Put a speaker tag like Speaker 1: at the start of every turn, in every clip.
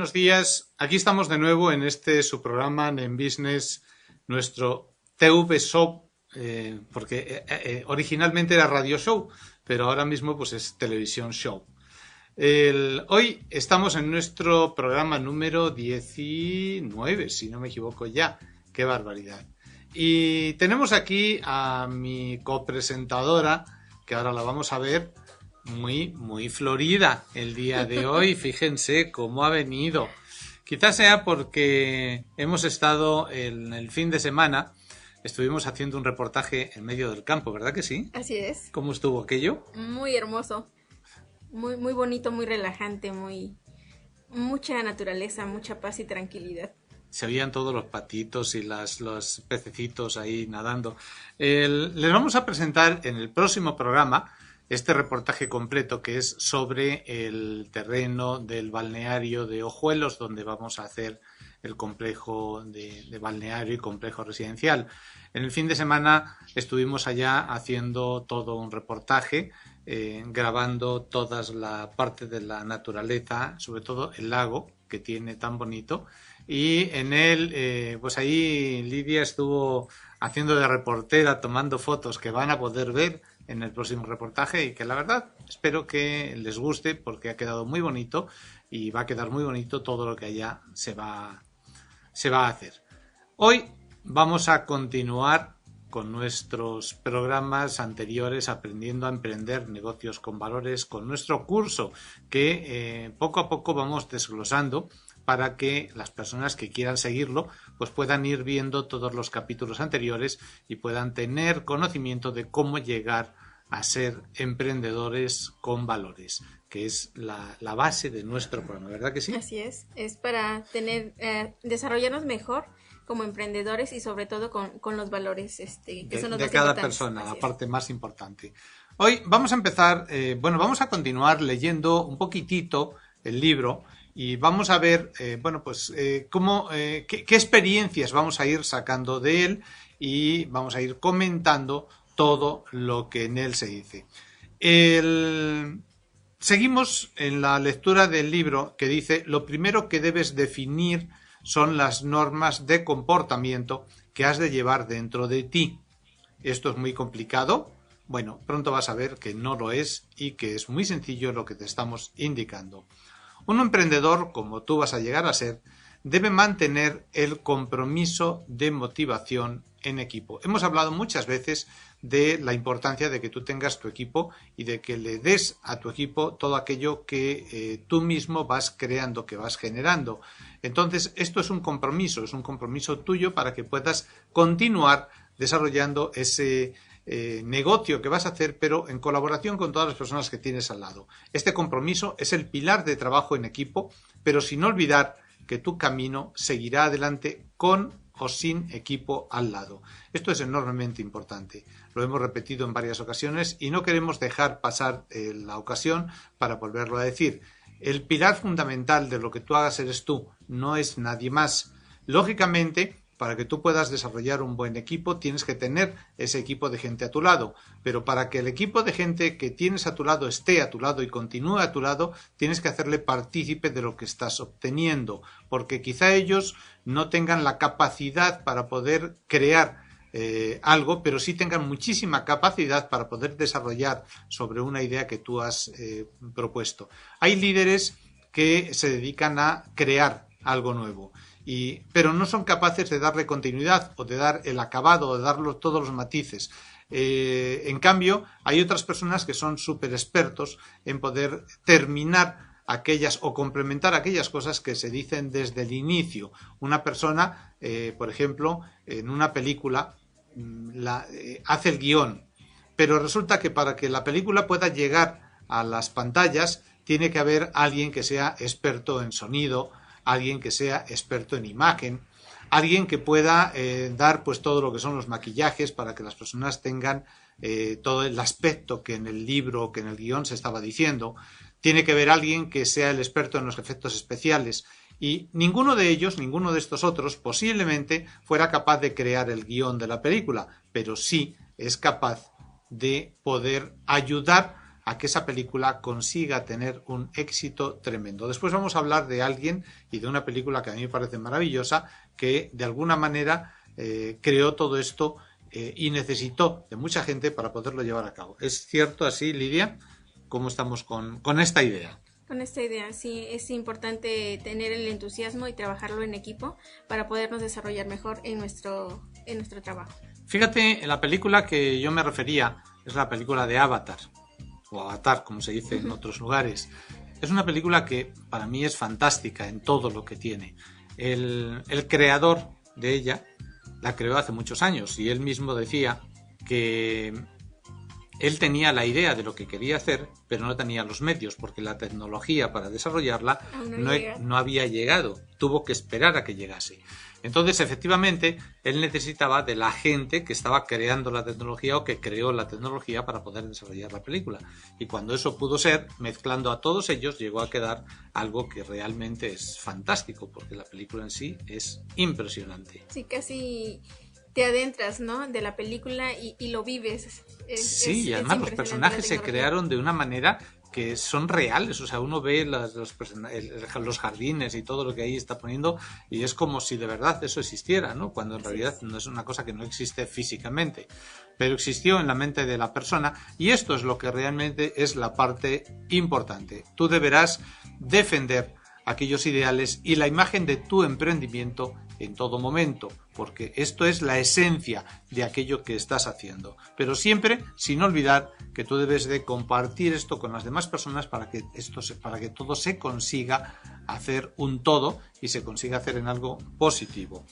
Speaker 1: buenos días. Aquí estamos de nuevo en su programa en Business, nuestro TV Show, porque originalmente era radio show, pero ahora mismo pues es televisión show. Hoy estamos en nuestro programa número 19, si no me equivoco ya. ¡Qué barbaridad! Y tenemos aquí a mi copresentadora, que ahora la vamos a ver, muy florida el día de hoy. Fíjense cómo ha venido. Quizás sea porque hemos estado en el fin de semana, estuvimos haciendo un reportaje en medio del campo, ¿verdad que sí?
Speaker 2: Así es.
Speaker 1: ¿Cómo estuvo aquello?
Speaker 2: Muy hermoso, muy bonito, muy relajante, mucha naturaleza, mucha paz y tranquilidad.
Speaker 1: Se oían todos los patitos y los pececitos ahí nadando. Les vamos a presentar en el próximo programa este reportaje completo que es sobre el terreno del balneario de Ojuelos, donde vamos a hacer el complejo de balneario y complejo residencial. En el fin de semana estuvimos allá haciendo todo un reportaje, grabando toda la parte de la naturaleza, sobre todo el lago que tiene tan bonito. Y en él, pues ahí Lidia estuvo haciendo de reportera, tomando fotos que van a poder ver en el próximo reportaje y que la verdad espero que les guste porque ha quedado muy bonito y va a quedar muy bonito todo lo que allá se va a hacer. Hoy vamos a continuar con nuestros programas anteriores, aprendiendo a emprender negocios con valores, con nuestro curso que poco a poco vamos desglosando para que las personas que quieran seguirlo pues puedan ir viendo todos los capítulos anteriores y puedan tener conocimiento de cómo llegar a ser emprendedores con valores, que es la base de nuestro programa, ¿verdad que sí?
Speaker 2: Así es para desarrollarnos mejor como emprendedores y sobre todo con los valores que son los
Speaker 1: de cada persona, la parte más importante. Hoy vamos a empezar, vamos a continuar leyendo un poquitito el libro y vamos a ver, qué experiencias vamos a ir sacando de él y vamos a ir comentando todo lo que en él se dice. Seguimos en la lectura del libro que dice: lo primero que debes definir son las normas de comportamiento que has de llevar dentro de ti. ¿Esto es muy complicado? Bueno, pronto vas a ver que no lo es y que es muy sencillo lo que te estamos indicando. Un emprendedor, como tú vas a llegar a ser, debe mantener el compromiso de motivación en equipo. Hemos hablado muchas veces de la importancia de que tú tengas tu equipo y de que le des a tu equipo todo aquello que tú mismo vas creando, que vas generando. Entonces, esto es un compromiso tuyo para que puedas continuar desarrollando ese negocio que vas a hacer, pero en colaboración con todas las personas que tienes al lado. Este compromiso es el pilar de trabajo en equipo, pero sin olvidar que tu camino seguirá adelante con o sin equipo al lado. Esto es enormemente importante. Lo hemos repetido en varias ocasiones y no queremos dejar pasar la ocasión para volverlo a decir. El pilar fundamental de lo que tú hagas eres tú, no es nadie más. Lógicamente, para que tú puedas desarrollar un buen equipo, tienes que tener ese equipo de gente a tu lado. Pero para que el equipo de gente que tienes a tu lado esté a tu lado y continúe a tu lado, tienes que hacerle partícipe de lo que estás obteniendo. Porque quizá ellos no tengan la capacidad para poder crear algo, pero sí tengan muchísima capacidad para poder desarrollar sobre una idea que tú has propuesto. Hay líderes que se dedican a crear algo nuevo, pero no son capaces de darle continuidad o de dar el acabado o de darle todos los matices. En cambio, hay otras personas que son súper expertos en poder terminar aquellas o complementar aquellas cosas que se dicen desde el inicio. Una persona, por ejemplo, en una película hace el guión, pero resulta que para que la película pueda llegar a las pantallas tiene que haber alguien que sea experto en sonido, alguien que sea experto en imagen, alguien que pueda dar pues todo lo que son los maquillajes para que las personas tengan todo el aspecto que en el libro o que en el guión se estaba diciendo. Tiene que haber alguien que sea el experto en los efectos especiales y ninguno de ellos, ninguno de estos otros posiblemente fuera capaz de crear el guión de la película, pero sí es capaz de poder ayudar a que esa película consiga tener un éxito tremendo. Después vamos a hablar de alguien y de una película que a mí me parece maravillosa, que de alguna manera creó todo esto y necesitó de mucha gente para poderlo llevar a cabo. ¿Es cierto así, Lidia? ¿Cómo estamos con esta idea?
Speaker 2: Con esta idea, sí, es importante tener el entusiasmo y trabajarlo en equipo para podernos desarrollar mejor en nuestro trabajo.
Speaker 1: Fíjate, en la película que yo me refería es la película de Avatar, o Avatar, como se dice en otros lugares. Es una película que para mí es fantástica en todo lo que tiene. El creador de ella la creó hace muchos años y él mismo decía que él tenía la idea de lo que quería hacer, pero no tenía los medios, porque la tecnología para desarrollarla no había llegado. Tuvo que esperar a que llegase. Entonces, efectivamente, él necesitaba de la gente que estaba creando la tecnología o que creó la tecnología para poder desarrollar la película. Y cuando eso pudo ser, mezclando a todos ellos, llegó a quedar algo que realmente es fantástico, porque la película en sí es impresionante.
Speaker 2: Sí, casi te adentras, ¿no?, de la película y lo vives.
Speaker 1: Sí, y además los personajes se crearon de una manera que son reales, o sea, uno ve los jardines y todo lo que ahí está poniendo y es como si de verdad eso existiera, ¿no? Cuando en realidad no es una cosa que no existe físicamente, pero existió en la mente de la persona y esto es lo que realmente es la parte importante. Tú deberás defender aquellos ideales y la imagen de tu emprendimiento en todo momento, porque esto es la esencia de aquello que estás haciendo, pero siempre sin olvidar que tú debes de compartir esto con las demás personas para que todo se consiga hacer un todo y se consiga hacer en algo positivo.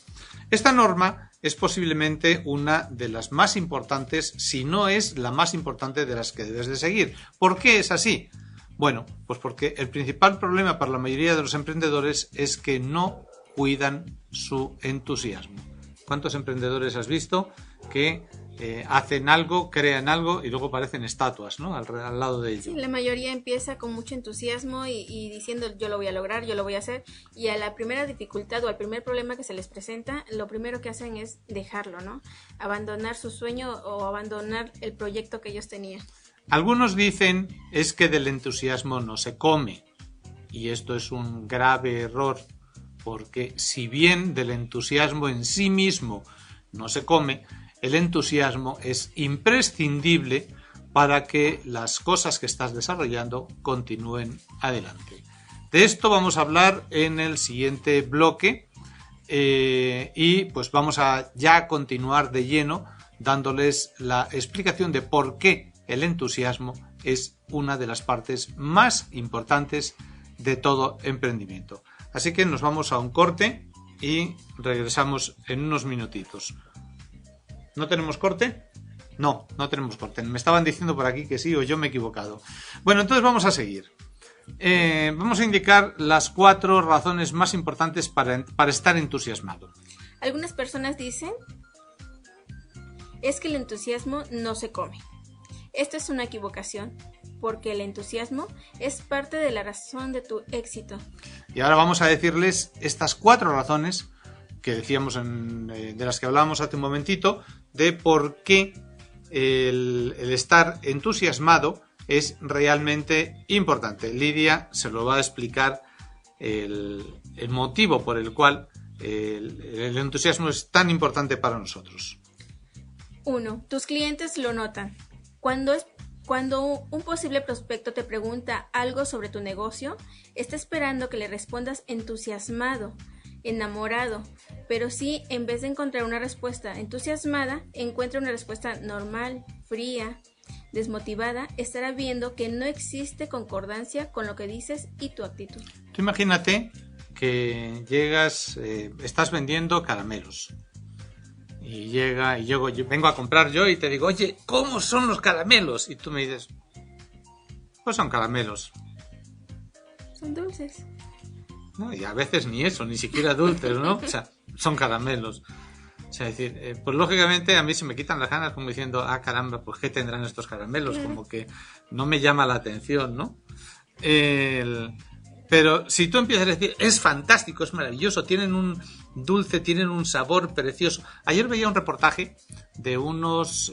Speaker 1: Esta norma es posiblemente una de las más importantes, si no es la más importante de las que debes de seguir. ¿Por qué es así? Bueno, pues porque el principal problema para la mayoría de los emprendedores es que no cuidan su entusiasmo. ¿Cuántos emprendedores has visto que hacen algo, crean algo y luego parecen estatuas, ¿no?, al lado de ellos?
Speaker 2: Sí, la mayoría empieza con mucho entusiasmo y diciendo yo lo voy a lograr, yo lo voy a hacer, y a la primera dificultad o al primer problema que se les presenta, lo primero que hacen es dejarlo, ¿no?, abandonar su sueño o abandonar el proyecto que ellos tenían.
Speaker 1: Algunos dicen es que del entusiasmo no se come, y esto es un grave error, porque si bien del entusiasmo en sí mismo no se come, el entusiasmo es imprescindible para que las cosas que estás desarrollando continúen adelante. De esto vamos a hablar en el siguiente bloque y pues vamos a ya continuar de lleno dándoles la explicación de por qué el entusiasmo es una de las partes más importantes de todo emprendimiento. Así que nos vamos a un corte y regresamos en unos minutitos. ¿No tenemos corte? No tenemos corte. Me estaban diciendo por aquí que sí o yo me he equivocado. Bueno, entonces vamos a seguir. Vamos a indicar las 4 razones más importantes para estar entusiasmado.
Speaker 2: Algunas personas dicen es que el entusiasmo no se come. Esto es una equivocación, porque el entusiasmo es parte de la razón de tu éxito.
Speaker 1: Y ahora vamos a decirles estas 4 razones que decíamos de las que hablábamos hace un momentito, de por qué el estar entusiasmado es realmente importante. Lidia se lo va a explicar el motivo por el cual el entusiasmo es tan importante para nosotros.
Speaker 2: 1. Tus clientes lo notan. Cuando un posible prospecto te pregunta algo sobre tu negocio, está esperando que le respondas entusiasmado, enamorado, pero si en vez de encontrar una respuesta entusiasmada, encuentra una respuesta normal, fría, desmotivada, estará viendo que no existe concordancia con lo que dices y tu actitud.
Speaker 1: Tú imagínate que llegas, estás vendiendo caramelos. Y yo vengo a comprar yo y te digo, oye, ¿cómo son los caramelos? Y tú me dices, pues son caramelos.
Speaker 2: Son dulces.
Speaker 1: No, y a veces ni eso, ni siquiera dulces, ¿no? O sea, son caramelos. O sea, es decir, pues lógicamente a mí se me quitan las ganas como diciendo, ah, caramba, pues ¿qué tendrán estos caramelos? Como que no me llama la atención, ¿no? Pero si tú empiezas a decir, es fantástico, es maravilloso, tienen un dulce, tienen un sabor precioso. Ayer veía un reportaje de unos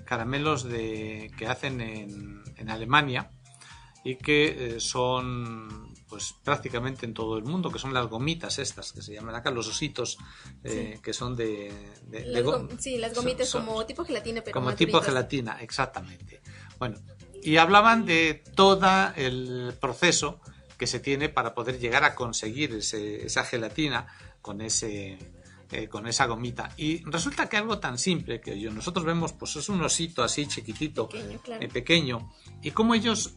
Speaker 1: caramelos que hacen en Alemania y que son pues prácticamente en todo el mundo, que son las gomitas estas, que se llaman acá, los ositos, que son
Speaker 2: sí, las gomitas como tipo gelatina, pero
Speaker 1: como
Speaker 2: más
Speaker 1: tipo
Speaker 2: duritas.
Speaker 1: gelatina, exactamente. Bueno, y hablaban de todo el proceso que se tiene para poder llegar a conseguir esa gelatina con esa gomita. Y resulta que algo tan simple que nosotros vemos, pues es un osito así chiquitito,
Speaker 2: Pequeño, claro.
Speaker 1: pequeño, y cómo ellos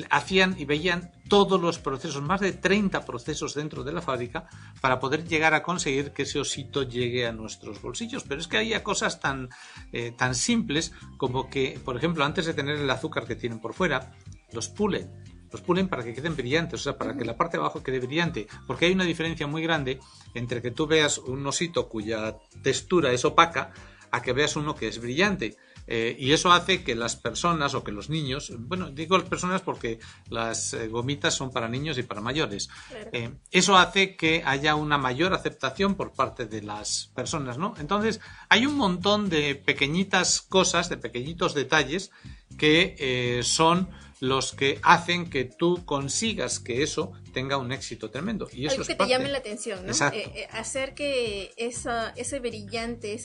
Speaker 1: hacían y veían todos los procesos, más de 30 procesos dentro de la fábrica para poder llegar a conseguir que ese osito llegue a nuestros bolsillos. Pero es que había cosas tan simples como que, por ejemplo, antes de tener el azúcar que tienen por fuera, los pulen para que queden brillantes, o sea, para que la parte de abajo quede brillante, porque hay una diferencia muy grande entre que tú veas un osito cuya textura es opaca a que veas uno que es brillante. Y eso hace que las personas o que los niños, bueno, digo las personas porque las gomitas son para niños y para mayores,
Speaker 2: Claro.
Speaker 1: eso hace que haya una mayor aceptación por parte de las personas, ¿no? Entonces, hay un montón de pequeñitas cosas, de pequeñitos detalles que son los que hacen que tú consigas que eso tenga un éxito tremendo. Y eso
Speaker 2: Algo
Speaker 1: es
Speaker 2: que te
Speaker 1: parte.
Speaker 2: llame la atención, ¿no?
Speaker 1: Exacto.
Speaker 2: Hacer que ese brillante,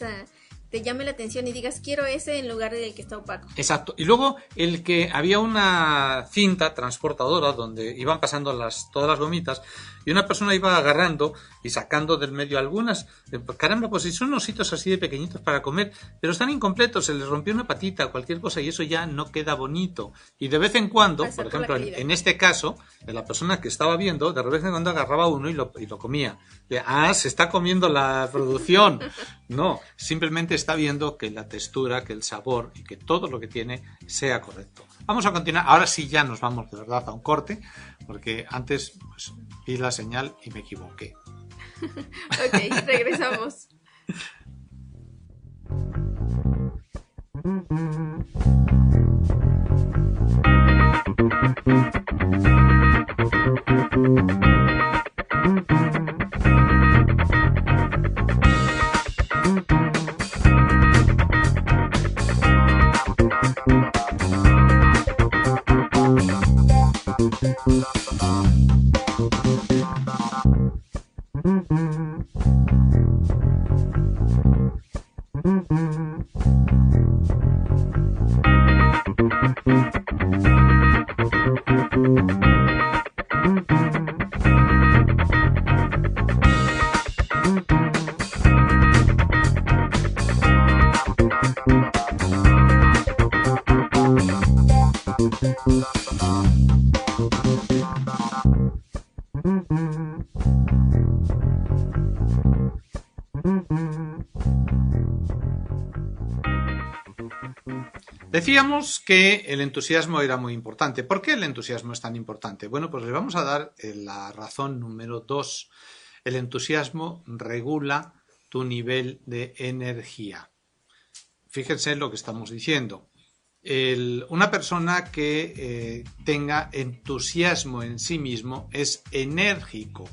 Speaker 2: te llame la atención y digas, quiero ese en lugar del que está opaco.
Speaker 1: Exacto. Y luego el que había una cinta transportadora donde iban pasando todas las gomitas y una persona iba agarrando y sacando del medio algunas. Caramba, pues si son ositos así de pequeñitos para comer, pero están incompletos, se les rompió una patita o cualquier cosa y eso ya no queda bonito. Y de vez en cuando,
Speaker 2: Pasa
Speaker 1: por
Speaker 2: por la
Speaker 1: ejemplo,
Speaker 2: calidad.
Speaker 1: en este caso, la persona que estaba viendo, de vez en cuando agarraba uno y lo comía. Se está comiendo la producción. No, simplemente está viendo que la textura, que el sabor y que todo lo que tiene sea correcto. Vamos a continuar. Ahora sí ya nos vamos de verdad a un corte, porque antes pues, vi la señal y me equivoqué.
Speaker 2: Ok, regresamos.
Speaker 1: Decíamos que el entusiasmo era muy importante. ¿Por qué el entusiasmo es tan importante? Bueno, pues le vamos a dar la razón número 2. El entusiasmo regula tu nivel de energía. Fíjense lo que estamos diciendo. Una persona que tenga entusiasmo en sí mismo es enérgico.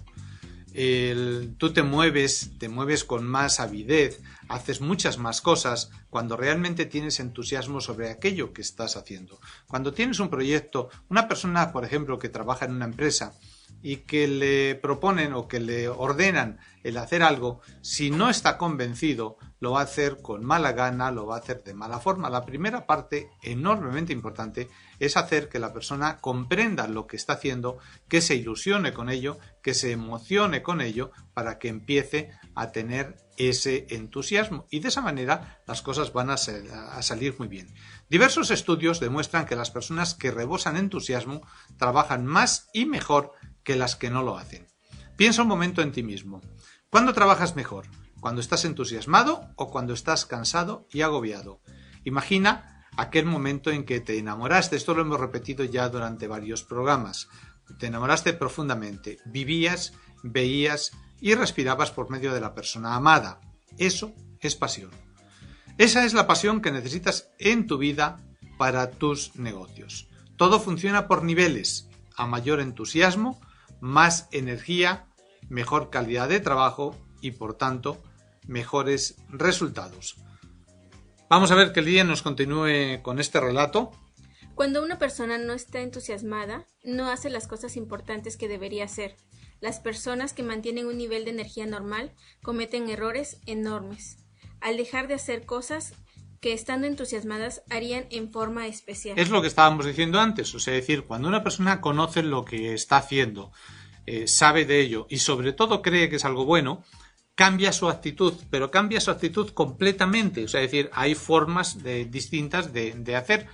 Speaker 1: Tú te mueves con más avidez, haces muchas más cosas cuando realmente tienes entusiasmo sobre aquello que estás haciendo. Cuando tienes un proyecto, una persona, por ejemplo, que trabaja en una empresa y que le proponen o que le ordenan el hacer algo, si no está convencido, lo va a hacer con mala gana, lo va a hacer de mala forma. La primera parte, enormemente importante, es hacer que la persona comprenda lo que está haciendo, que se ilusione con ello, que se emocione con ello, para que empiece a tener ese entusiasmo. Y de esa manera las cosas van a salir muy bien. Diversos estudios demuestran que las personas que rebosan entusiasmo trabajan más y mejor que las que no lo hacen. Piensa un momento en ti mismo. ¿Cuándo trabajas mejor? ¿Cuando estás entusiasmado o cuando estás cansado y agobiado? Imagina aquel momento en que te enamoraste. Esto lo hemos repetido ya durante varios programas. Te enamoraste profundamente. Vivías, veías y respirabas por medio de la persona amada. Eso es pasión. Esa es la pasión que necesitas en tu vida para tus negocios. Todo funciona por niveles. A mayor entusiasmo, más energía, mejor calidad de trabajo y por tanto mejores resultados. Vamos a ver que Lidia nos continúe con este relato.
Speaker 2: Cuando una persona no está entusiasmada, no hace las cosas importantes que debería hacer. Las personas que mantienen un nivel de energía normal cometen errores enormes al dejar de hacer cosas que estando entusiasmadas harían en forma especial.
Speaker 1: Es lo que estábamos diciendo antes, o sea, decir, cuando una persona conoce lo que está haciendo, sabe de ello y sobre todo cree que es algo bueno, cambia su actitud, pero cambia su actitud completamente. O sea, es decir, hay formas distintas de hacer.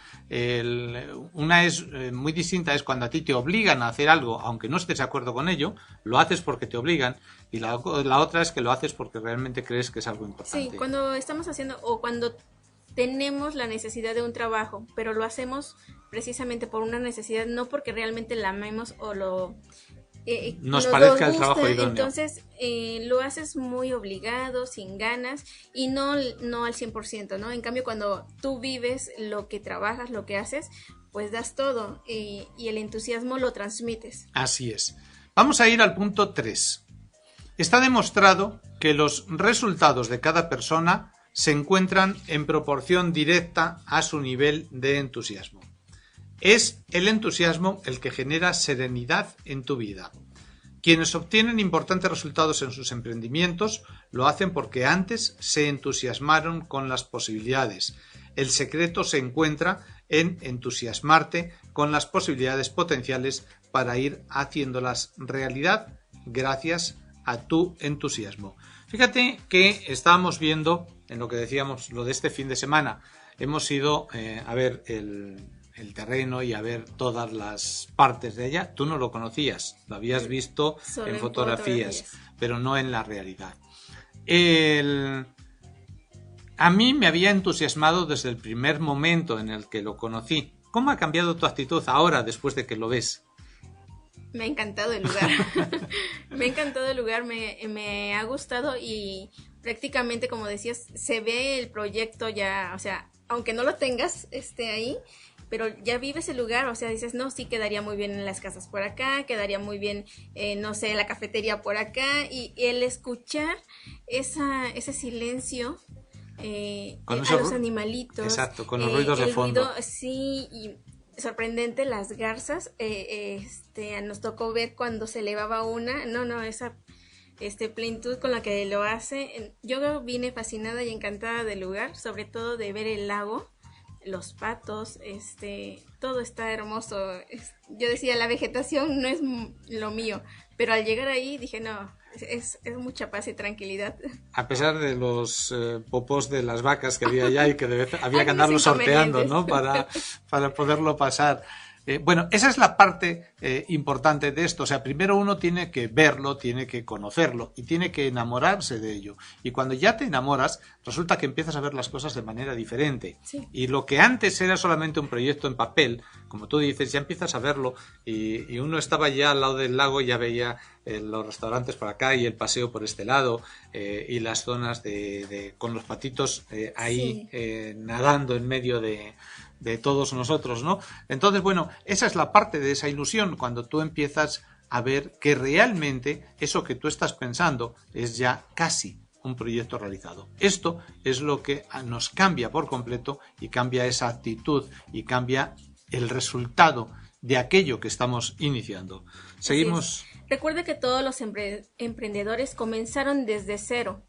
Speaker 1: Una es muy distinta, es cuando a ti te obligan a hacer algo, aunque no estés de acuerdo con ello, lo haces porque te obligan, y la otra es que lo haces porque realmente crees que es algo importante.
Speaker 2: Sí, cuando estamos haciendo o cuando tenemos la necesidad de un trabajo, pero lo hacemos precisamente por una necesidad, no porque realmente la amemos o
Speaker 1: nos parezca el trabajo idóneo.
Speaker 2: Entonces lo haces muy obligado, sin ganas y no al 100%, ¿no? En cambio, cuando tú vives lo que trabajas, lo que haces, pues das todo y el entusiasmo lo transmites.
Speaker 1: Así es. Vamos a ir al punto 3. Está demostrado que los resultados de cada persona se encuentran en proporción directa a su nivel de entusiasmo. Es el entusiasmo el que genera serenidad en tu vida. Quienes obtienen importantes resultados en sus emprendimientos lo hacen porque antes se entusiasmaron con las posibilidades. El secreto se encuentra en entusiasmarte con las posibilidades potenciales para ir haciéndolas realidad gracias a tu entusiasmo. Fíjate que estábamos viendo, en lo que decíamos, lo de este fin de semana, hemos ido a ver el terreno y a ver todas las partes de ella. Tú no lo conocías, lo habías visto en fotografías, pero no en la realidad. A mí me había entusiasmado desde el primer momento en el que lo conocí. ¿Cómo ha cambiado tu actitud ahora después de que lo ves?
Speaker 2: Me ha encantado el lugar. Me ha encantado el lugar, me ha gustado y prácticamente, como decías, se ve el proyecto ya, o sea, aunque no lo tengas ahí, pero ya vives el lugar, o sea, dices, no, sí quedaría muy bien en las casas por acá, quedaría muy bien, no sé, la cafetería por acá, y el escuchar ese silencio a los animalitos.
Speaker 1: Exacto, con los ruidos de fondo.
Speaker 2: Ruido, sí, y sorprendente, las garzas, nos tocó ver cuando se elevaba una, esa plenitud con la que lo hace. Yo vine fascinada y encantada del lugar, sobre todo de ver el lago, los patos, todo está hermoso. Yo decía, la vegetación no es lo mío, pero al llegar ahí dije, no, es mucha paz y tranquilidad.
Speaker 1: A pesar de los popos de las vacas que había allá y que había que andarlo sorteando, ¿no? Para poderlo pasar. Bueno, esa es la parte importante de esto. O sea, primero uno tiene que verlo, tiene que conocerlo y tiene que enamorarse de ello. Y cuando ya te enamoras, resulta que empiezas a ver las cosas de manera diferente.
Speaker 2: Sí.
Speaker 1: Y lo que antes era solamente un proyecto en papel, como tú dices, ya empiezas a verlo y uno estaba ya al lado del lago, ya veía los restaurantes por acá y el paseo por este lado y las zonas con los patitos ahí
Speaker 2: sí.
Speaker 1: Nadando en medio de todos nosotros, ¿no? Entonces, bueno, esa es la parte de esa ilusión, cuando tú empiezas a ver que realmente eso que tú estás pensando es ya casi un proyecto realizado. Esto es lo que nos cambia por completo y cambia esa actitud y cambia el resultado de aquello que estamos iniciando. Seguimos.
Speaker 2: Recuerda que todos los emprendedores comenzaron desde cero.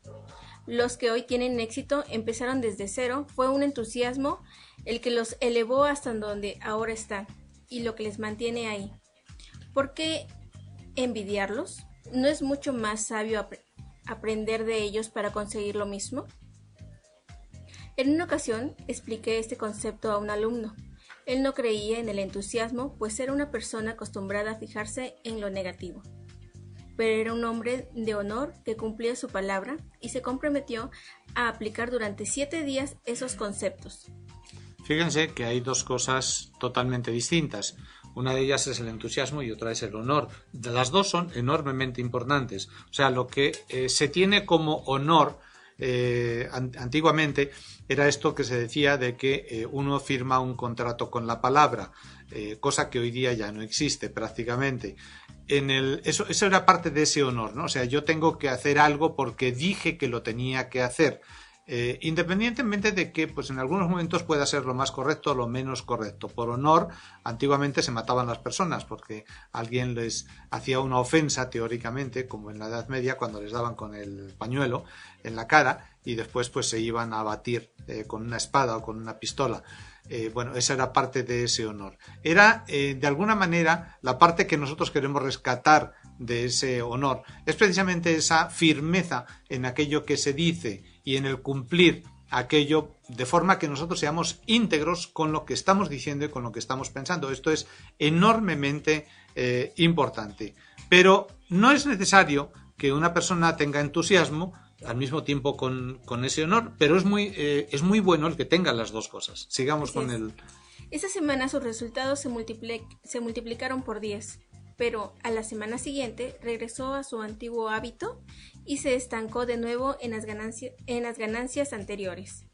Speaker 2: Los que hoy tienen éxito empezaron desde cero. Fue un entusiasmo el que los elevó hasta donde ahora están y lo que les mantiene ahí. ¿Por qué envidiarlos? ¿No es mucho más sabio aprender de ellos para conseguir lo mismo? En una ocasión expliqué este concepto a un alumno. Él no creía en el entusiasmo, pues era una persona acostumbrada a fijarse en lo negativo. Pero era un hombre de honor que cumplía su palabra y se comprometió a aplicar durante 7 días esos conceptos.
Speaker 1: Fíjense que hay dos cosas totalmente distintas. Una de ellas es el entusiasmo y otra es el honor. Las dos son enormemente importantes. O sea, lo que se tiene como honor antiguamente era esto que se decía de que uno firma un contrato con la palabra, cosa que hoy día ya no existe prácticamente. eso era parte de ese honor, ¿no? O sea, yo tengo que hacer algo porque dije que lo tenía que hacer. Independientemente de que pues en algunos momentos pueda ser lo más correcto o lo menos correcto. Por honor, antiguamente se mataban las personas porque alguien les hacía una ofensa teóricamente, como en la Edad Media cuando les daban con el pañuelo en la cara y después pues se iban a abatir con una espada o con una pistola. Bueno, esa era parte de ese honor. Era, de alguna manera, la parte que nosotros queremos rescatar de ese honor. Es precisamente esa firmeza en aquello que se dice y en el cumplir aquello de forma que nosotros seamos íntegros con lo que estamos diciendo y con lo que estamos pensando. Esto es enormemente importante. Pero no es necesario que una persona tenga entusiasmo al mismo tiempo con ese honor, pero es muy bueno el que tenga las dos cosas. Sigamos con el...
Speaker 2: Esta semana sus resultados se multiplicaron por 10, pero a la semana siguiente regresó a su antiguo hábito y se estancó de nuevo en las ganancias anteriores.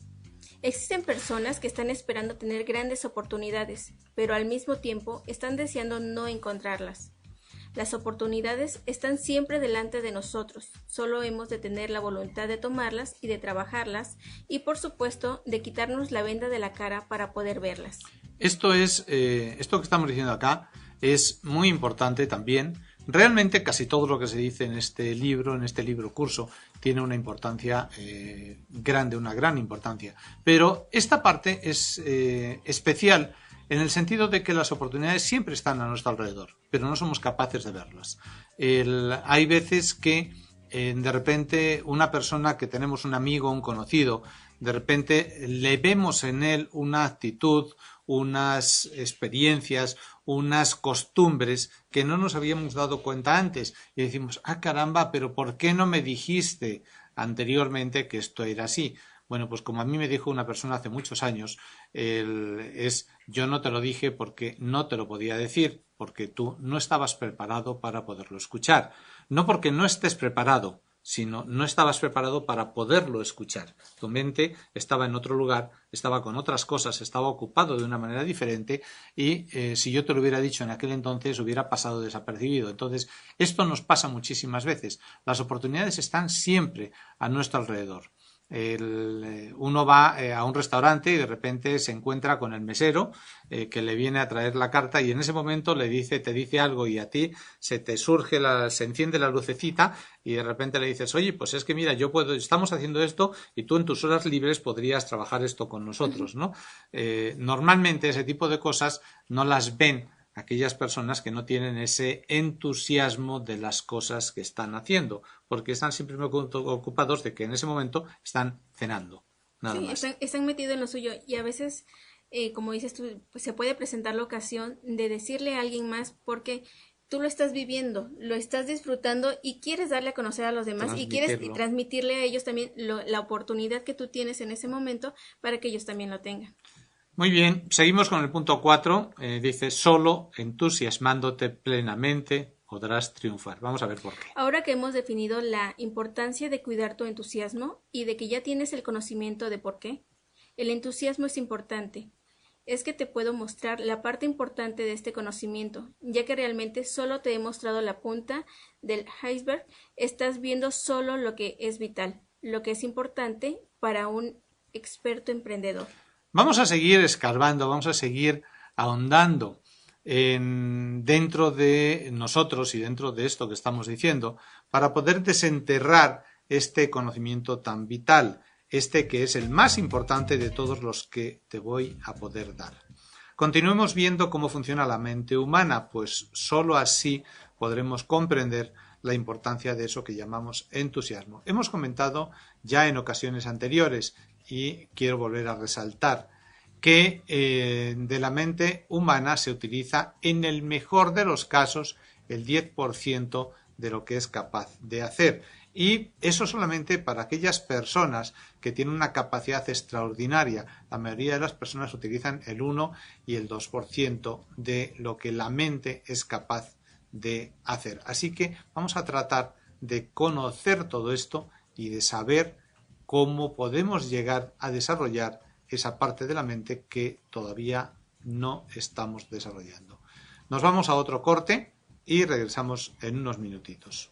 Speaker 2: Existen personas que están esperando tener grandes oportunidades, pero al mismo tiempo están deseando no encontrarlas. Las oportunidades están siempre delante de nosotros, solo hemos de tener la voluntad de tomarlas y de trabajarlas y por supuesto de quitarnos la venda de la cara para poder verlas.
Speaker 1: Esto que estamos diciendo acá es muy importante también. Realmente casi todo lo que se dice en este libro curso, tiene una importancia grande, una gran importancia. Pero esta parte es especial en el sentido de que las oportunidades siempre están a nuestro alrededor, pero no somos capaces de verlas. Hay veces que de repente una persona que tenemos, un amigo, un conocido, de repente le vemos en él una actitud, unas experiencias, unas costumbres que no nos habíamos dado cuenta antes y decimos, ah caramba, pero ¿por qué no me dijiste anteriormente que esto era así? Bueno, pues como a mí me dijo una persona hace muchos años, yo no te lo dije porque no te lo podía decir, porque tú no estabas preparado para poderlo escuchar. No porque no estés preparado, sino no estabas preparado para poderlo escuchar. Tu mente estaba en otro lugar, estaba con otras cosas, estaba ocupado de una manera diferente y si yo te lo hubiera dicho en aquel entonces hubiera pasado desapercibido. Entonces, esto nos pasa muchísimas veces. Las oportunidades están siempre a nuestro alrededor. Uno va a un restaurante y de repente se encuentra con el mesero que le viene a traer la carta y en ese momento te dice algo y a ti se enciende la lucecita y de repente le dices, oye, pues es que mira, estamos haciendo esto y tú en tus horas libres podrías trabajar esto con nosotros, ¿no? Normalmente ese tipo de cosas no las ven aquellas personas que no tienen ese entusiasmo de las cosas que están haciendo, porque están siempre ocupados de que en ese momento están cenando. Nada más.
Speaker 2: Están metidos en lo suyo y a veces, como dices tú, pues se puede presentar la ocasión de decirle a alguien más porque tú lo estás viviendo, lo estás disfrutando y quieres darle a conocer a los demás y quieres transmitirle a ellos también la oportunidad que tú tienes en ese momento para que ellos también lo tengan.
Speaker 1: Muy bien, seguimos con el punto 4. Dice, solo entusiasmándote plenamente podrás triunfar. Vamos a ver por qué.
Speaker 2: Ahora que hemos definido la importancia de cuidar tu entusiasmo y de que ya tienes el conocimiento de por qué, el entusiasmo es importante. Es que te puedo mostrar la parte importante de este conocimiento, ya que realmente solo te he mostrado la punta del iceberg, estás viendo solo lo que es vital, lo que es importante para un experto emprendedor.
Speaker 1: Vamos a seguir escarbando, vamos a seguir ahondando dentro de nosotros y dentro de esto que estamos diciendo para poder desenterrar este conocimiento tan vital, que es el más importante de todos los que te voy a poder dar. Continuemos viendo cómo funciona la mente humana, pues sólo así podremos comprender la importancia de eso que llamamos entusiasmo. Hemos comentado ya en ocasiones anteriores y quiero volver a resaltar que de la mente humana se utiliza en el mejor de los casos el 10% de lo que es capaz de hacer. Y eso solamente para aquellas personas que tienen una capacidad extraordinaria. La mayoría de las personas utilizan el 1 y el 2% de lo que la mente es capaz de hacer. Así que vamos a tratar de conocer todo esto y de saber cómo podemos llegar a desarrollar esa parte de la mente que todavía no estamos desarrollando. Nos vamos a otro corte y regresamos en unos minutitos.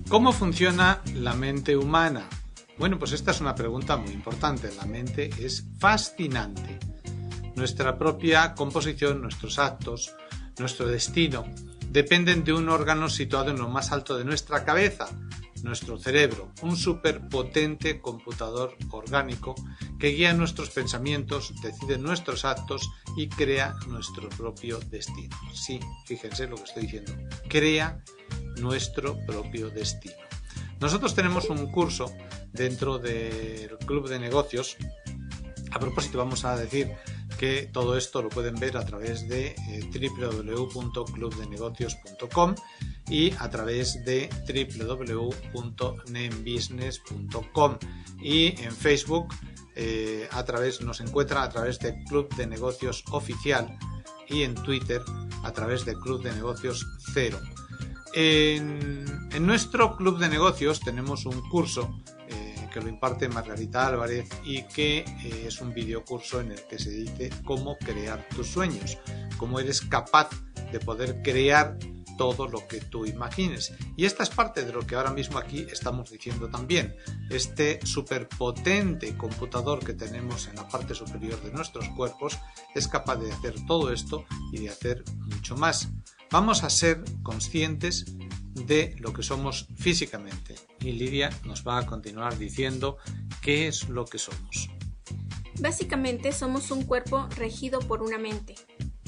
Speaker 1: ¿Cómo funciona la mente humana? Bueno, pues esta es una pregunta muy importante. La mente es fascinante. Nuestra propia composición, nuestros actos, nuestro destino, dependen de un órgano situado en lo más alto de nuestra cabeza, nuestro cerebro, un superpotente computador orgánico que guía nuestros pensamientos, decide nuestros actos y crea nuestro propio destino. Sí, fíjense lo que estoy diciendo. Crea nuestro propio destino. Nosotros tenemos un curso dentro del Club de Negocios. A propósito, vamos a decir que todo esto lo pueden ver a través de www.clubdenegocios.com y a través de www.nembusiness.com, y en Facebook nos encuentra a través de Club de Negocios Oficial, y en Twitter a través de Club de Negocios 0. En nuestro Club de Negocios tenemos un curso que lo imparte Margarita Álvarez y que es un videocurso en el que se dice cómo crear tus sueños, cómo eres capaz de poder crear todo lo que tú imagines. Y esta es parte de lo que ahora mismo aquí estamos diciendo también. Este superpotente computador que tenemos en la parte superior de nuestros cuerpos es capaz de hacer todo esto y de hacer mucho más. Vamos a ser conscientes de lo que somos físicamente, y Lidia nos va a continuar diciendo qué es lo que somos.
Speaker 2: Básicamente somos un cuerpo regido por una mente.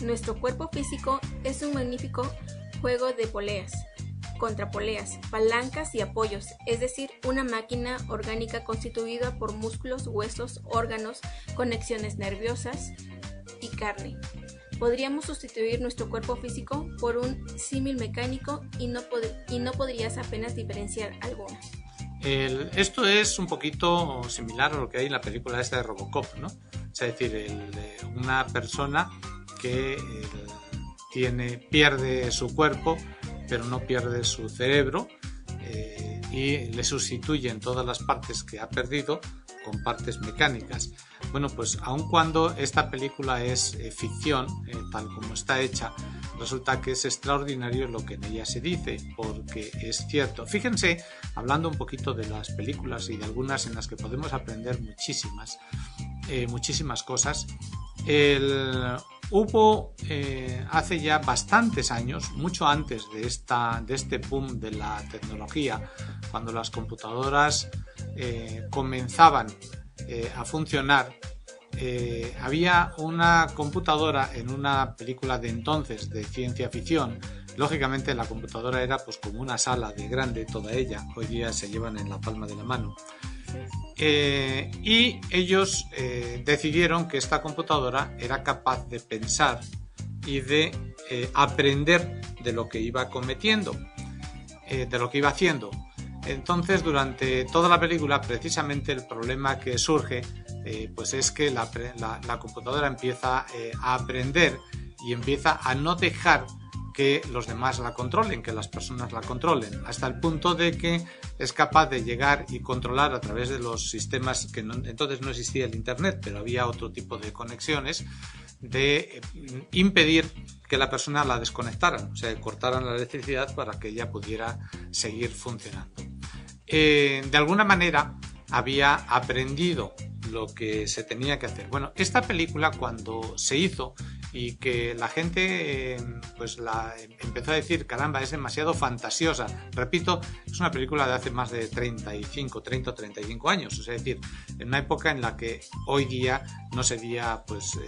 Speaker 2: Nuestro cuerpo físico es un magnífico juego de poleas, contrapoleas, palancas y apoyos, es decir, una máquina orgánica constituida por músculos, huesos, órganos, conexiones nerviosas y carne. Podríamos sustituir nuestro cuerpo físico por un símil mecánico y no podrías apenas diferenciar alguna.
Speaker 1: Esto es un poquito similar a lo que hay en la película esta de Robocop, ¿no? Es decir, una persona que pierde su cuerpo, pero no pierde su cerebro, y le sustituyen todas las partes que ha perdido con partes mecánicas. Bueno, pues aun cuando esta película es ficción, tal como está hecha, resulta que es extraordinario lo que en ella se dice, porque es cierto. Fíjense, hablando un poquito de las películas y de algunas en las que podemos aprender muchísimas cosas. Hubo hace ya bastantes años, mucho antes de este boom de la tecnología, cuando las computadoras comenzaban a funcionar, había una computadora en una película de entonces de ciencia ficción. Lógicamente la computadora era pues como una sala de grande, toda ella. Hoy día se llevan en la palma de la mano. Y ellos decidieron que esta computadora era capaz de pensar y de aprender de lo que iba cometiendo, de lo que iba haciendo. Entonces, durante toda la película, precisamente el problema que surge pues es que la computadora empieza a aprender y empieza a no dejar que los demás la controlen, que las personas la controlen, hasta el punto de que es capaz de llegar y controlar a través de los sistemas, que entonces no existía el internet, pero había otro tipo de conexiones, de impedir que la persona la desconectaran, o sea, cortaran la electricidad para que ella pudiera seguir funcionando. De alguna manera había aprendido lo que se tenía que hacer. Bueno, esta película cuando se hizo y que la gente pues la empezó a decir, caramba, es demasiado fantasiosa. Repito, es una película de hace más de 30 o 35 años, es decir, en una época en la que hoy día no sería, pues,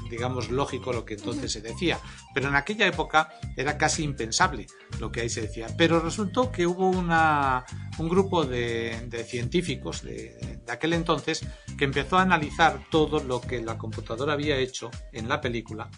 Speaker 1: digamos, lógico lo que entonces se decía, pero en aquella época era casi impensable lo que ahí se decía. Pero resultó que hubo un grupo de científicos de aquel entonces que empezó a analizar todo lo que la computadora había hecho en la película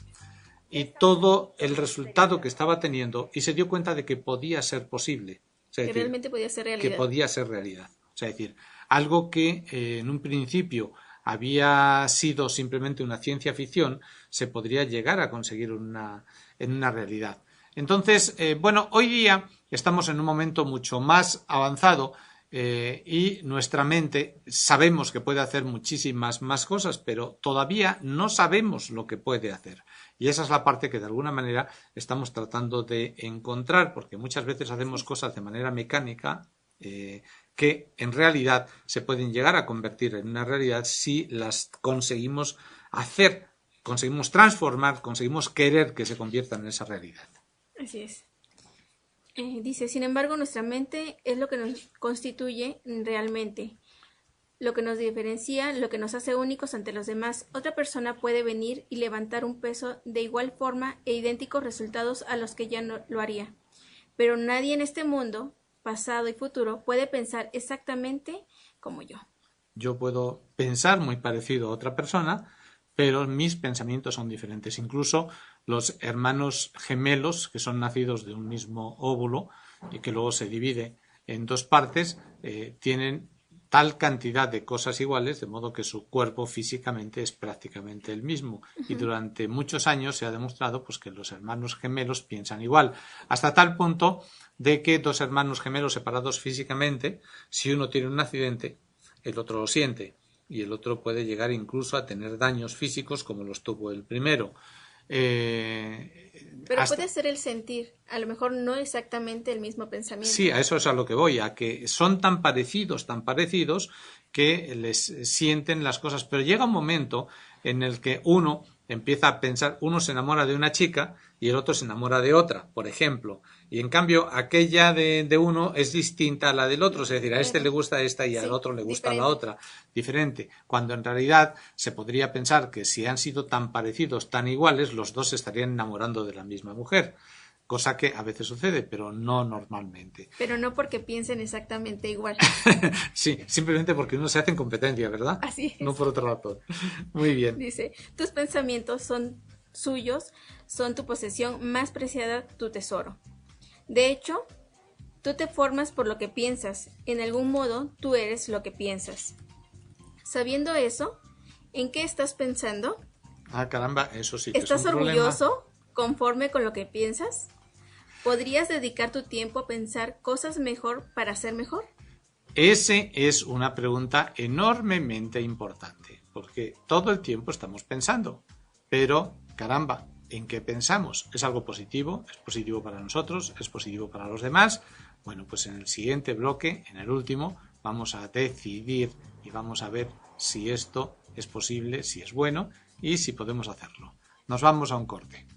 Speaker 1: y todo el resultado que estaba teniendo, y se dio cuenta de que podía ser posible. O sea,
Speaker 2: que realmente podía ser realidad.
Speaker 1: Que podía ser realidad. O sea, es decir, algo que en un principio había sido simplemente una ciencia ficción, se podría llegar a conseguir en una realidad. Entonces, bueno, hoy día estamos en un momento mucho más avanzado y nuestra mente sabemos que puede hacer muchísimas más cosas, pero todavía no sabemos lo que puede hacer. Y esa es la parte que de alguna manera estamos tratando de encontrar, porque muchas veces hacemos cosas de manera mecánica que en realidad se pueden llegar a convertir en una realidad si las conseguimos hacer, conseguimos transformar, conseguimos querer que se conviertan en esa realidad.
Speaker 2: Así es. Dice, sin embargo, nuestra mente es lo que nos constituye realmente, lo que nos diferencia, lo que nos hace únicos ante los demás. Otra persona puede venir y levantar un peso de igual forma e idénticos resultados a los que ya no lo haría. Pero nadie en este mundo, pasado y futuro, puede pensar exactamente como yo.
Speaker 1: Yo puedo pensar muy parecido a otra persona, pero mis pensamientos son diferentes. Incluso los hermanos gemelos, que son nacidos de un mismo óvulo y que luego se divide en dos partes, tienen tal cantidad de cosas iguales, de modo que su cuerpo físicamente es prácticamente el mismo. Y durante muchos años se ha demostrado pues, que los hermanos gemelos piensan igual, hasta tal punto de que dos hermanos gemelos separados físicamente, si uno tiene un accidente, el otro lo siente, y el otro puede llegar incluso a tener daños físicos como los tuvo el primero.
Speaker 2: Pero puede ser el sentir, a lo mejor no exactamente el mismo pensamiento.
Speaker 1: Sí, a eso es a lo que voy, a que son tan parecidos que les sienten las cosas, pero llega un momento en el que uno empieza a pensar, uno se enamora de una chica y el otro se enamora de otra, por ejemplo, y en cambio aquella de uno es distinta a la del otro, es decir, a este le gusta esta y al otro le gusta la otra, diferente, cuando en realidad se podría pensar que si han sido tan parecidos, tan iguales, los dos se estarían enamorando de la misma mujer. Cosa que a veces sucede, pero no normalmente.
Speaker 2: Pero no porque piensen exactamente igual.
Speaker 1: Sí, simplemente porque uno se hace en competencia, ¿verdad?
Speaker 2: Así es.
Speaker 1: No por otra razón. Muy bien.
Speaker 2: Dice, tus pensamientos son suyos, son tu posesión más preciada, tu tesoro. De hecho, tú te formas por lo que piensas. En algún modo, tú eres lo que piensas. Sabiendo eso, ¿en qué estás pensando?
Speaker 1: Ah, caramba, eso sí que es un
Speaker 2: ¿Estás
Speaker 1: problema.
Speaker 2: orgulloso conforme con lo que piensas? ¿Podrías dedicar tu tiempo a pensar cosas mejor para ser mejor?
Speaker 1: Ese es una pregunta enormemente importante, porque todo el tiempo estamos pensando, pero caramba, ¿en qué pensamos? ¿Es algo positivo? ¿Es positivo para nosotros? ¿Es positivo para los demás? Bueno, pues en el siguiente bloque, en el último, vamos a decidir y vamos a ver si esto es posible, si es bueno y si podemos hacerlo. Nos vamos a un corte.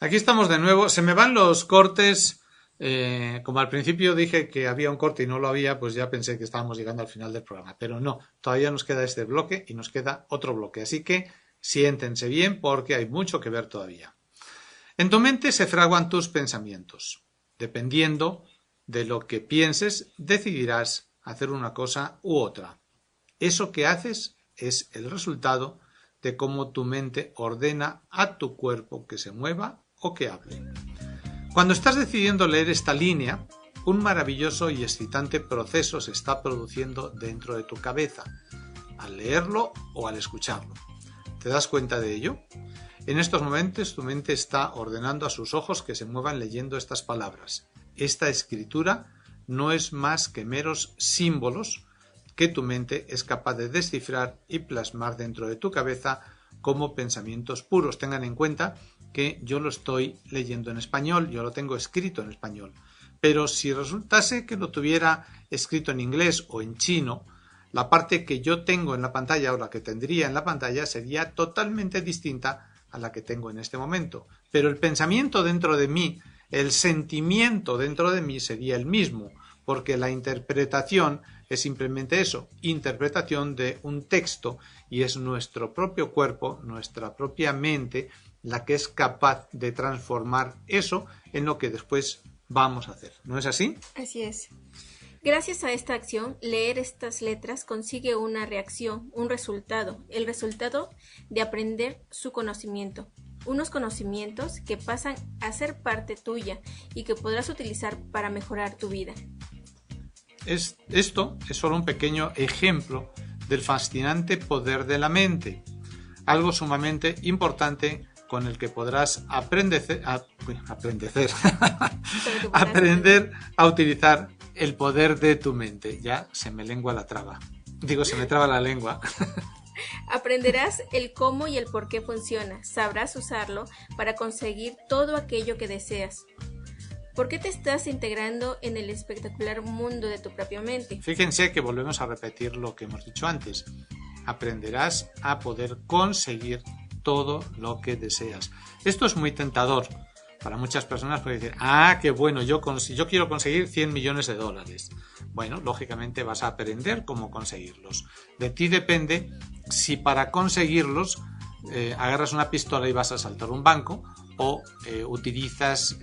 Speaker 1: Aquí estamos de nuevo. Se me van los cortes. Como al principio dije que había un corte y no lo había, pues ya pensé que estábamos llegando al final del programa. Pero no, todavía nos queda este bloque y nos queda otro bloque. Así que siéntense bien porque hay mucho que ver todavía. En tu mente se fraguan tus pensamientos. Dependiendo de lo que pienses, decidirás hacer una cosa u otra. Eso que haces es el resultado de cómo tu mente ordena a tu cuerpo que se mueva o que hable. Cuando estás decidiendo leer esta línea, un maravilloso y excitante proceso se está produciendo dentro de tu cabeza, al leerlo o al escucharlo. ¿Te das cuenta de ello? En estos momentos tu mente está ordenando a sus ojos que se muevan leyendo estas palabras. Esta escritura no es más que meros símbolos que tu mente es capaz de descifrar y plasmar dentro de tu cabeza como pensamientos puros. Tengan en cuenta que yo lo estoy leyendo en español, yo lo tengo escrito en español, pero si resultase que lo tuviera escrito en inglés o en chino, la parte que yo tengo en la pantalla o la que tendría en la pantalla sería totalmente distinta a la que tengo en este momento, pero el pensamiento dentro de mí, el sentimiento dentro de mí sería el mismo, porque la interpretación es simplemente eso, interpretación de un texto, y es nuestro propio cuerpo, nuestra propia mente, la que es capaz de transformar eso en lo que después vamos a hacer. ¿No es así?
Speaker 2: Así es. Gracias a esta acción, leer estas letras consigue una reacción, un resultado, el resultado de aprender su conocimiento. Unos conocimientos que pasan a ser parte tuya y que podrás utilizar para mejorar tu vida.
Speaker 1: Esto es solo un pequeño ejemplo del fascinante poder de la mente, algo sumamente importante con el que podrás aprender a utilizar el poder de tu mente. Ya se me lengua la traba. Se me traba la lengua.
Speaker 2: Aprenderás el cómo y el por qué funciona. Sabrás usarlo para conseguir todo aquello que deseas. ¿Por qué te estás integrando en el espectacular mundo de tu propia mente?
Speaker 1: Fíjense que volvemos a repetir lo que hemos dicho antes. Aprenderás a poder conseguir todo lo que deseas. Esto es muy tentador para muchas personas, porque decir, qué bueno, yo quiero conseguir 100 millones de dólares. Bueno, lógicamente vas a aprender cómo conseguirlos. De ti depende si para conseguirlos agarras una pistola y vas a asaltar un banco, o utilizas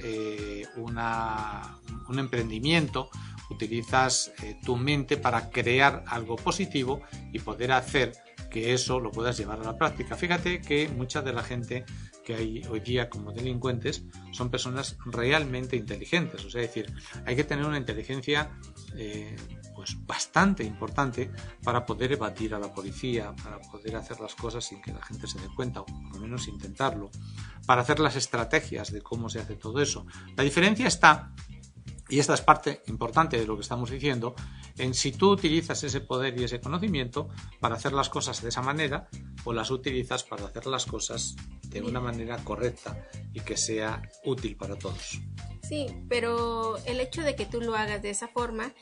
Speaker 1: un emprendimiento, utilizas tu mente para crear algo positivo y poder hacer que eso lo puedas llevar a la práctica. Fíjate que mucha de la gente que hay hoy día como delincuentes son personas realmente inteligentes, es decir, hay que tener una inteligencia pues bastante importante para poder evadir a la policía, para poder hacer las cosas sin que la gente se dé cuenta, o por lo menos intentarlo, para hacer las estrategias de cómo se hace todo eso. La diferencia está, y esta es parte importante de lo que estamos diciendo, en si tú utilizas ese poder y ese conocimiento para hacer las cosas de esa manera, o las utilizas para hacer las cosas de una manera correcta y que sea útil para todos.
Speaker 2: Sí, pero el hecho de que tú lo hagas de esa forma,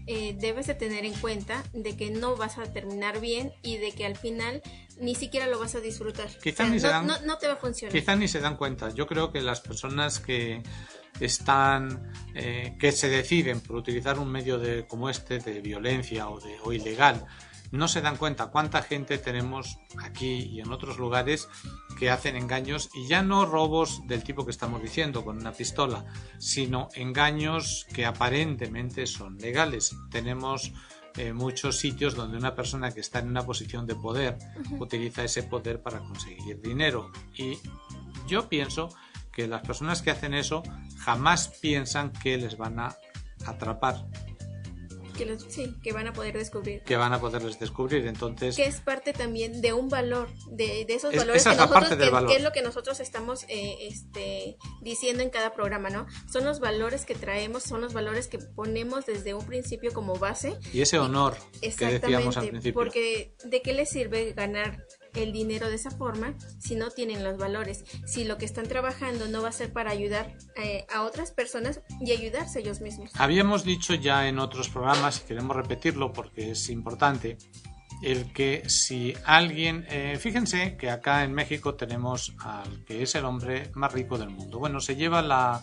Speaker 2: debes de tener en cuenta de que no vas a terminar bien y de que al final ni siquiera lo vas a disfrutar.
Speaker 1: Quizás
Speaker 2: no te va a funcionar.
Speaker 1: Quizás ni se dan cuenta. Yo creo que las personas que se deciden por utilizar un medio como este de violencia o ilegal, no se dan cuenta cuánta gente tenemos aquí y en otros lugares que hacen engaños, y ya no robos del tipo que estamos diciendo con una pistola, sino engaños que aparentemente son legales. Tenemos muchos sitios donde una persona que está en una posición de poder utiliza ese poder para conseguir dinero, y yo pienso que las personas que hacen eso jamás piensan que les van a atrapar.
Speaker 2: Que van a poder descubrir.
Speaker 1: Que van a poderles descubrir, entonces...
Speaker 2: Que es parte también de un valor, de esos valores
Speaker 1: esa es la parte del valor.
Speaker 2: Que es lo que nosotros estamos diciendo en cada programa, ¿no? Son los valores que traemos, son los valores que ponemos desde un principio como base.
Speaker 1: Y ese honor que decíamos al principio.
Speaker 2: Porque ¿de qué les sirve ganar el dinero de esa forma si no tienen los valores? Si lo que están trabajando no va a ser para ayudar a otras personas y ayudarse ellos mismos.
Speaker 1: Habíamos dicho ya en otros programas, y queremos repetirlo porque es importante, el que si alguien, fíjense que acá en México tenemos al que es el hombre más rico del mundo. Bueno, se lleva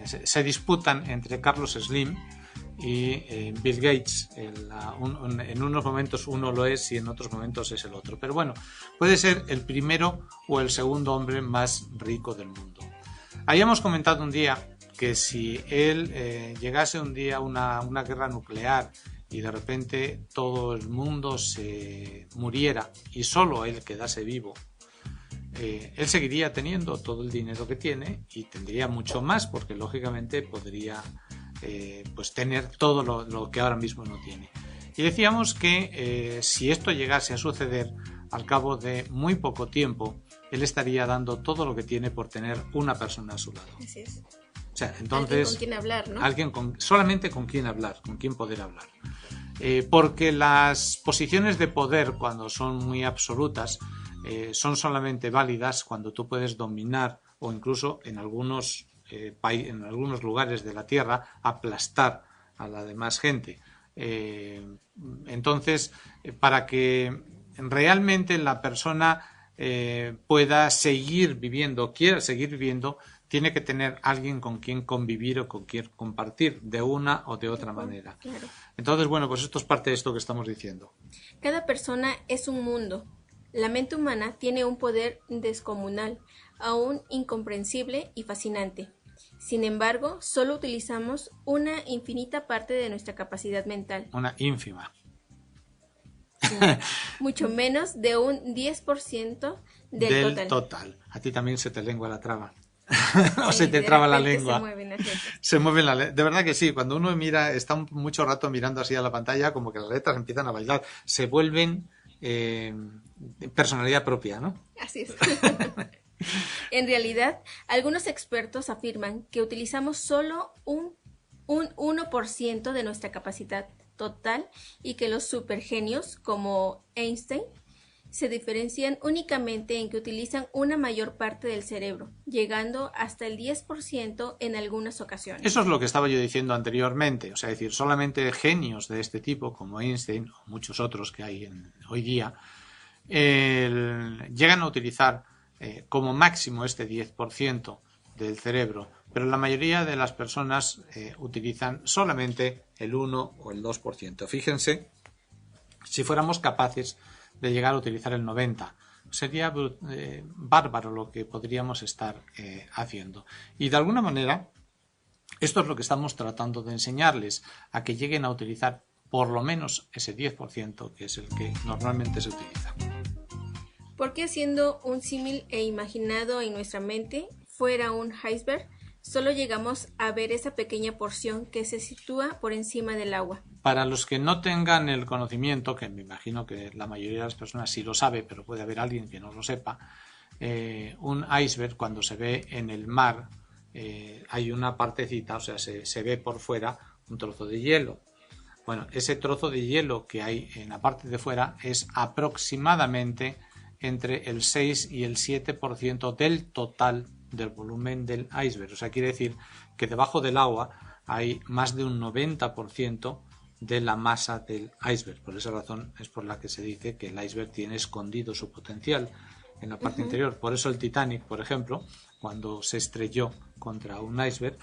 Speaker 1: se disputan entre Carlos Slim y Bill Gates. En unos momentos uno lo es y en otros momentos es el otro. Pero bueno, puede ser el primero o el segundo hombre más rico del mundo. Habíamos comentado un día que si él llegase un día a una guerra nuclear y de repente todo el mundo se muriera y solo él quedase vivo, él seguiría teniendo todo el dinero que tiene y tendría mucho más porque lógicamente podría pues tener todo lo que ahora mismo no tiene. Y decíamos que si esto llegase a suceder, al cabo de muy poco tiempo, él estaría dando todo lo que tiene por tener una persona a su lado.
Speaker 2: Así es.
Speaker 1: O sea, entonces,
Speaker 2: alguien con quien hablar, ¿no?
Speaker 1: Solamente con quien hablar, con quien poder hablar. Porque las posiciones de poder, cuando son muy absolutas, son solamente válidas cuando tú puedes dominar o incluso en algunos lugares de la Tierra aplastar a la demás gente. Entonces, para que realmente la persona pueda seguir viviendo, quiera seguir viviendo, tiene que tener alguien con quien convivir o con quien compartir de una o de otra manera.
Speaker 2: Claro.
Speaker 1: Entonces, bueno, pues esto es parte de esto que estamos diciendo.
Speaker 2: Cada persona es un mundo. La mente humana tiene un poder descomunal, aún incomprensible y fascinante. Sin embargo, solo utilizamos una infinita parte de nuestra capacidad mental.
Speaker 1: Una ínfima.
Speaker 2: Sí, mucho menos de un 10% del
Speaker 1: total. A ti también se te lengua la traba. O
Speaker 2: Sí,
Speaker 1: se te traba la
Speaker 2: repente
Speaker 1: lengua.
Speaker 2: Se mueven las letras.
Speaker 1: Se mueven las letras. De verdad que sí, cuando uno mira, está mucho rato mirando así a la pantalla, como que las letras empiezan a bailar, se vuelven personalidad propia, ¿no?
Speaker 2: Así es. En realidad, algunos expertos afirman que utilizamos solo un 1% de nuestra capacidad total y que los supergenios, como Einstein, se diferencian únicamente en que utilizan una mayor parte del cerebro, llegando hasta el 10% en algunas ocasiones.
Speaker 1: Eso es lo que estaba yo diciendo anteriormente, o sea, es decir, solamente genios de este tipo, como Einstein o muchos otros que hay hoy día, llegan a utilizar como máximo este 10% del cerebro, pero la mayoría de las personas utilizan solamente el 1 o el 2%. Fíjense, si fuéramos capaces de llegar a utilizar el 90%, sería bárbaro lo que podríamos estar haciendo. Y de alguna manera, esto es lo que estamos tratando de enseñarles, a que lleguen a utilizar por lo menos ese 10%, que es el que normalmente se utiliza.
Speaker 2: Porque haciendo un símil e imaginado en nuestra mente fuera un iceberg, solo llegamos a ver esa pequeña porción que se sitúa por encima del agua.
Speaker 1: Para los que no tengan el conocimiento, que me imagino que la mayoría de las personas sí lo sabe, pero puede haber alguien que no lo sepa, un iceberg, cuando se ve en el mar, hay una partecita, o sea, se ve por fuera un trozo de hielo. Bueno, ese trozo de hielo que hay en la parte de fuera es aproximadamente entre el 6 y el 7% del total del volumen del iceberg. O sea, quiere decir que debajo del agua hay más de un 90% de la masa del iceberg. Por esa razón es por la que se dice que el iceberg tiene escondido su potencial en la parte interior. Por eso el Titanic, por ejemplo, cuando se estrelló contra un iceberg,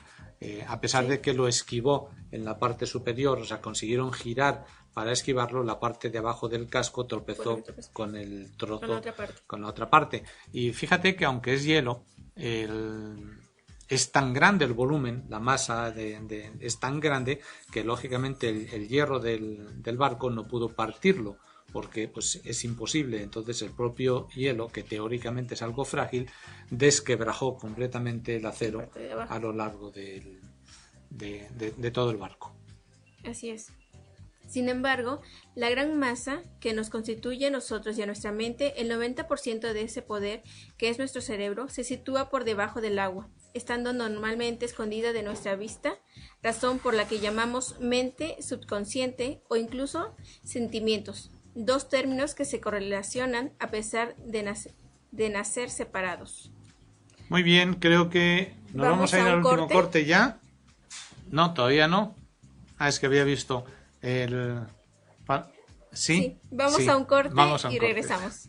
Speaker 1: a pesar de que lo esquivó en la parte superior, o sea, consiguieron girar para esquivarlo, la parte de abajo del casco tropezó con el trozo, con la otra parte. Y fíjate que aunque es hielo, es tan grande el volumen, la masa es tan grande que lógicamente el hierro del barco no pudo partirlo, porque pues es imposible. Entonces el propio hielo, que teóricamente es algo frágil, desquebrajó completamente el acero a lo largo de todo el barco.
Speaker 2: Así es. Sin embargo, la gran masa que nos constituye a nosotros y a nuestra mente, el 90% de ese poder, que es nuestro cerebro, se sitúa por debajo del agua, estando normalmente escondida de nuestra vista, razón por la que llamamos mente subconsciente o incluso sentimientos, dos términos que se correlacionan a pesar de nacer separados.
Speaker 1: Muy bien, creo que nos vamos a ir al último corte ya. No, todavía no. Es que había visto Sí,
Speaker 2: vamos
Speaker 1: sí.
Speaker 2: a un corte
Speaker 1: Vamos a un
Speaker 2: y
Speaker 1: corte.
Speaker 2: regresamos.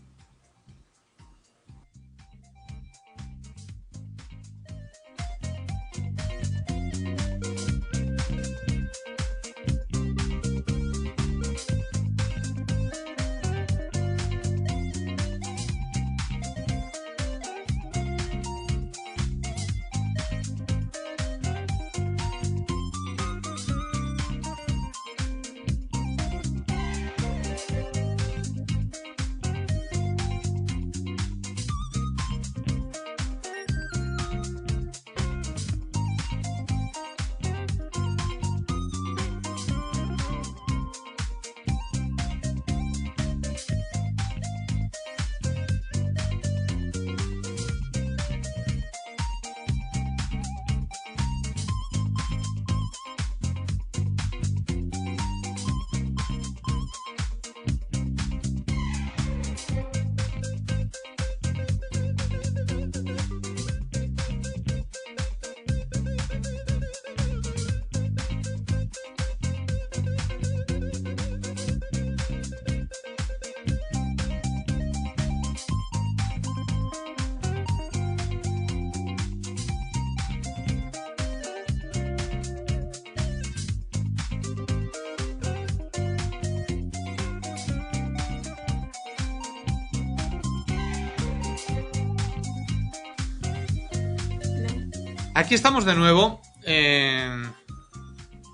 Speaker 1: Aquí estamos de nuevo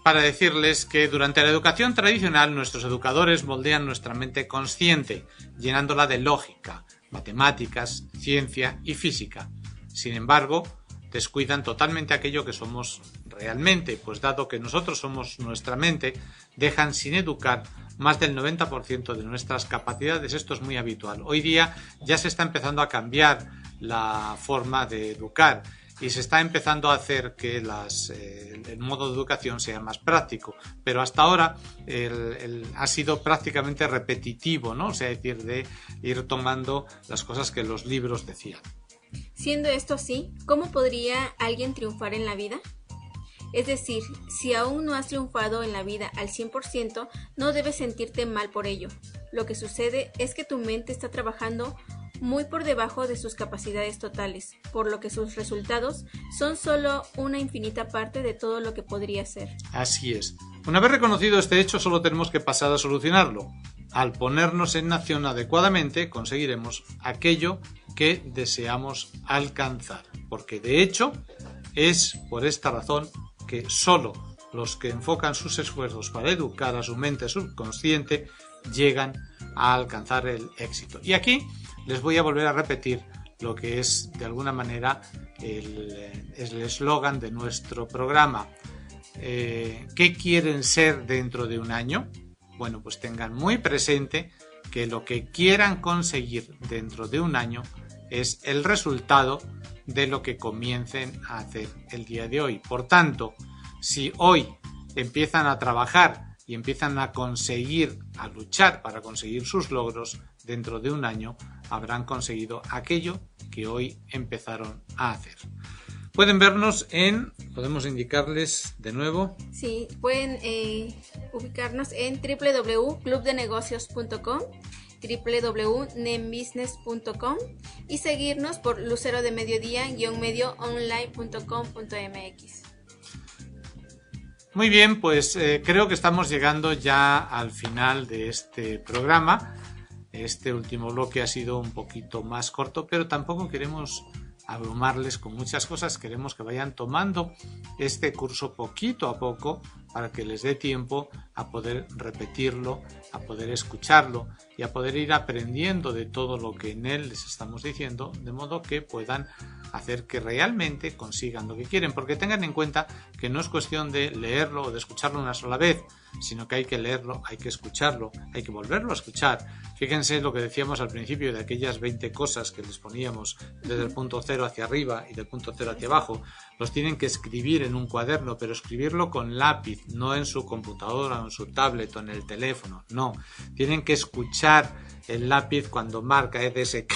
Speaker 1: para decirles que durante la educación tradicional nuestros educadores moldean nuestra mente consciente, llenándola de lógica, matemáticas, ciencia y física. Sin embargo, descuidan totalmente aquello que somos realmente, pues dado que nosotros somos nuestra mente, dejan sin educar más del 90% de nuestras capacidades. Esto es muy habitual. Hoy día ya se está empezando a cambiar la forma de educar y se está empezando a hacer que el modo de educación sea más práctico, pero hasta ahora ha sido prácticamente repetitivo, ¿no? O sea, es decir, de ir tomando las cosas que los libros decían.
Speaker 2: Siendo esto así, ¿cómo podría alguien triunfar en la vida? Es decir, si aún no has triunfado en la vida al 100%, no debes sentirte mal por ello. Lo que sucede es que tu mente está trabajando muy por debajo de sus capacidades totales, por lo que sus resultados son solo una infinita parte de todo lo que podría ser.
Speaker 1: Así es. Una vez reconocido este hecho, solo tenemos que pasar a solucionarlo. Al ponernos en acción adecuadamente, conseguiremos aquello que deseamos alcanzar. Porque de hecho, es por esta razón que solo los que enfocan sus esfuerzos para educar a su mente subconsciente llegan a alcanzar el éxito. Y aquí les voy a volver a repetir lo que es de alguna manera el eslogan de nuestro programa. ¿Qué quieren ser dentro de un año? Bueno, pues tengan muy presente que lo que quieran conseguir dentro de un año es el resultado de lo que comiencen a hacer el día de hoy. Por tanto, si hoy empiezan a trabajar y empiezan a conseguir, a luchar para conseguir sus logros, dentro de un año habrán conseguido aquello que hoy empezaron a hacer. Pueden vernos podemos indicarles de nuevo.
Speaker 2: Sí, pueden ubicarnos en www.clubdenegocios.com, www.nembusiness.com y seguirnos por lucero de mediodía-medioonline.com.mx.
Speaker 1: Muy bien, pues creo que estamos llegando ya al final de este programa. Este último bloque ha sido un poquito más corto, pero tampoco queremos abrumarles con muchas cosas. Queremos que vayan tomando este curso poquito a poco para que les dé tiempo a poder repetirlo, a poder escucharlo y a poder ir aprendiendo de todo lo que en él les estamos diciendo, de modo que puedan hacer que realmente consigan lo que quieren, porque tengan en cuenta que no es cuestión de leerlo o de escucharlo una sola vez, sino que hay que leerlo, hay que escucharlo, hay que volverlo a escuchar. Fíjense lo que decíamos al principio de aquellas 20 cosas que les poníamos desde el punto cero hacia arriba y del punto cero hacia abajo. Los tienen que escribir en un cuaderno, pero escribirlo con lápiz, no en su computadora, en su tablet o en el teléfono, no. Tienen que escuchar el lápiz cuando marca, es de ese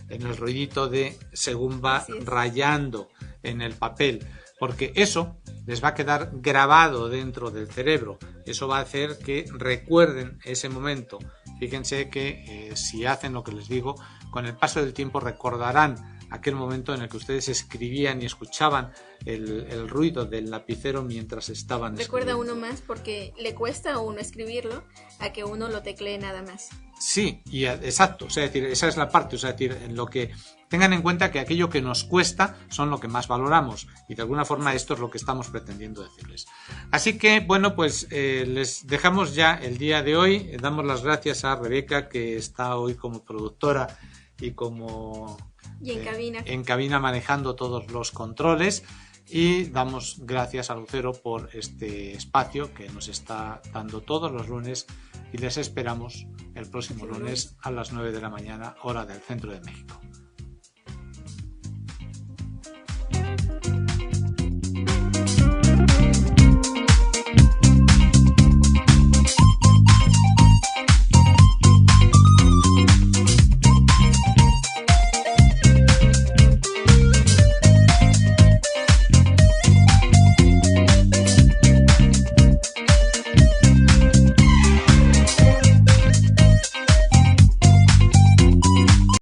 Speaker 1: en el ruidito de según va rayando en el papel, porque eso les va a quedar grabado dentro del cerebro Eso va a hacer que recuerden ese momento. Fíjense que si hacen lo que les digo, con el paso del tiempo recordarán aquel momento en el que ustedes escribían y escuchaban el ruido del lapicero mientras estaban
Speaker 2: Recuerda
Speaker 1: escribiendo.
Speaker 2: uno más porque le cuesta a uno escribirlo a que uno lo teclee nada más.
Speaker 1: Sí, exacto, o sea, es decir, esa es la parte, o sea, es decir, en lo que tengan en cuenta que aquello que nos cuesta son lo que más valoramos y de alguna forma esto es lo que estamos pretendiendo decirles. Así que, bueno, pues les dejamos ya el día de hoy, damos las gracias a Rebeca que está hoy como productora y como en cabina manejando todos los controles. Y damos gracias a Lucero por este espacio que nos está dando todos los lunes y les esperamos el próximo lunes a las 9 de la mañana, hora del centro de México.